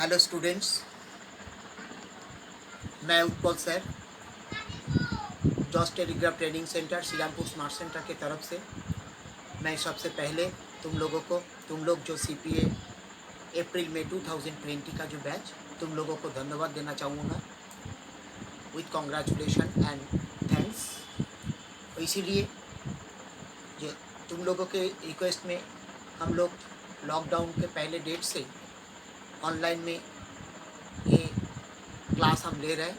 Hello students, मैं Utpal sir Joss telegraph training centre Shrirampur smart centre के तरफ से मैं सबसे पहले तुम लोग जो सीपीए अप्रैल में 2020 का जो बैच तुम लोगों को धन्यवाद देना चाहूँगा विथ कॉन्ग्रेचुलेशन एंड थैंक्स। इसीलिए जो तुम लोगों के रिक्वेस्ट में हम लोग लॉकडाउन के पहले डेट से ऑनलाइन में ये क्लास हम ले रहे हैं।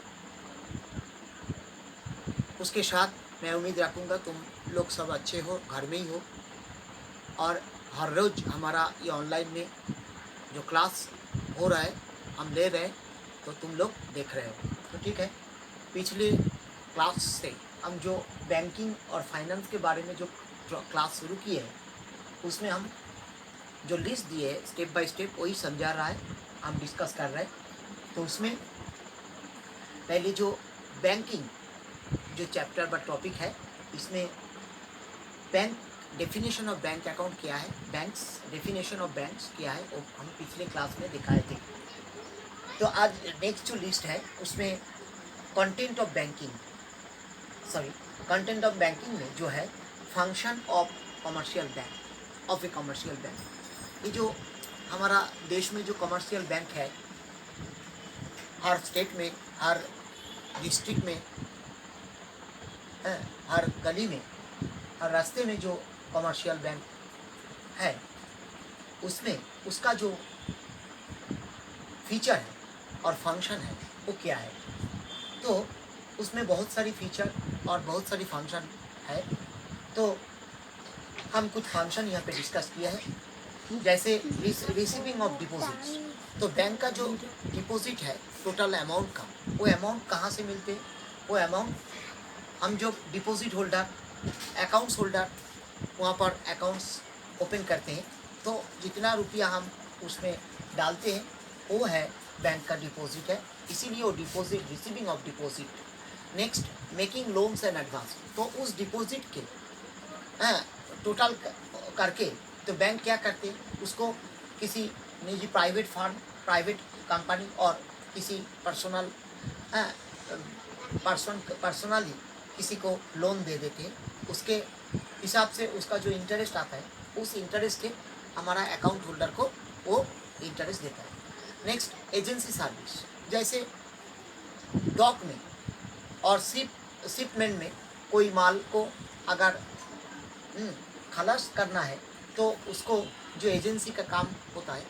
उसके साथ मैं उम्मीद रखूँगा तुम लोग सब अच्छे हो, घर में ही हो, और हर रोज़ हमारा ये ऑनलाइन में जो क्लास हो रहा है हम ले रहे हैं तो तुम लोग देख रहे हो। तो ठीक है, पिछले क्लास से हम जो बैंकिंग और फाइनेंस के बारे में जो क्लास शुरू की है उसमें हम जो लिस्ट दिए है स्टेप बाय स्टेप वही समझा रहा है, हम डिस्कस कर रहे हैं। तो उसमें पहले जो बैंकिंग जो चैप्टर पर टॉपिक है, इसमें bank definition of bank account क्या है, बैंक्स डेफिनेशन ऑफ बैंक्स क्या है, वो हम पिछले क्लास में दिखाए थे। तो आज नेक्स्ट जो लिस्ट है उसमें कंटेंट ऑफ बैंकिंग में जो है function of commercial bank of A commercial bank. ये जो हमारा देश में जो कमर्शियल बैंक है, हर स्टेट में, हर डिस्ट्रिक्ट में, हर गली में, हर रास्ते में जो कमर्शियल बैंक है उसमें उसका जो फीचर है और फंक्शन है वो क्या है। तो उसमें बहुत सारी फीचर और बहुत सारी फंक्शन है। तो हम कुछ फंक्शन यहाँ पे डिस्कस किया है, जैसे रिसीविंग ऑफ डिपॉजिट्स। तो बैंक का जो डिपॉजिट है टोटल अमाउंट का, वो अमाउंट कहाँ से मिलते हैं, वो अमाउंट हम जो डिपॉजिट होल्डर, अकाउंट्स होल्डर वहाँ पर अकाउंट्स ओपन करते हैं तो जितना रुपया हम उसमें डालते हैं वो है बैंक का डिपॉजिट है। इसीलिए वो deposit, receiving of deposit. Next, making loans and advance. तो उस डिपॉजिट के टोटल करके तो बैंक क्या करते हैं, उसको किसी निजी प्राइवेट फर्म, प्राइवेट कंपनी और किसी पर्सनली किसी को लोन दे देते हैं। उसके हिसाब से उसका जो इंटरेस्ट आता है उस इंटरेस्ट के हमारा अकाउंट होल्डर को वो इंटरेस्ट देता है। Next, agency service. जैसे डॉक में और शिपमेंट में कोई माल को अगर खलास करना है तो उसको जो एजेंसी का काम होता है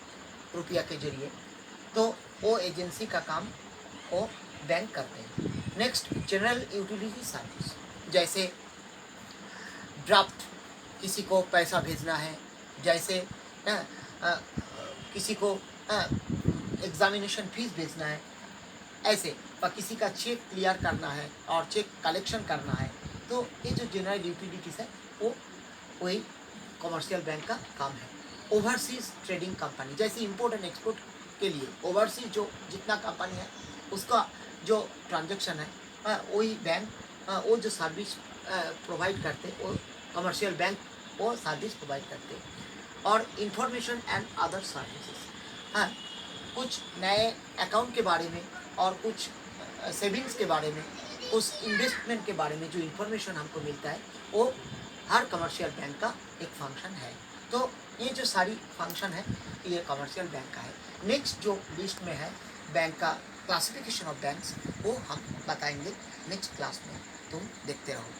रुपया के जरिए, तो वो एजेंसी का काम वो बैंक करते हैं। Next, general utility service. जैसे ड्राफ्ट, किसी को पैसा भेजना है, जैसे किसी को एग्जामिनेशन फीस भेजना है, ऐसे और किसी का चेक क्लियर करना है और चेक कलेक्शन करना है, तो ये जो जनरल यूटिलिटीज है वो वही कमर्शियल बैंक का काम है। ओवरसीज ट्रेडिंग कंपनी, जैसे इंपोर्ट एंड एक्सपोर्ट के लिए ओवरसीज जो जितना कंपनी है उसका जो ट्रांजैक्शन है वही बैंक वो जो सर्विस प्रोवाइड करते वो कमर्शियल बैंक वो सर्विस प्रोवाइड करते। और इंफॉर्मेशन एंड अदर सर्विसेज, कुछ नए अकाउंट के बारे में और कुछ सेविंग्स के बारे में, उस इन्वेस्टमेंट के बारे में जो इन्फॉर्मेशन हमको मिलता है वो हर कमर्शियल बैंक का एक फंक्शन है। तो ये जो सारी फंक्शन है ये कमर्शियल बैंक का है। नेक्स्ट जो लिस्ट में है बैंक का क्लासिफिकेशन ऑफ बैंक्स, वो हम बताएंगे नेक्स्ट क्लास में, तुम देखते रहो।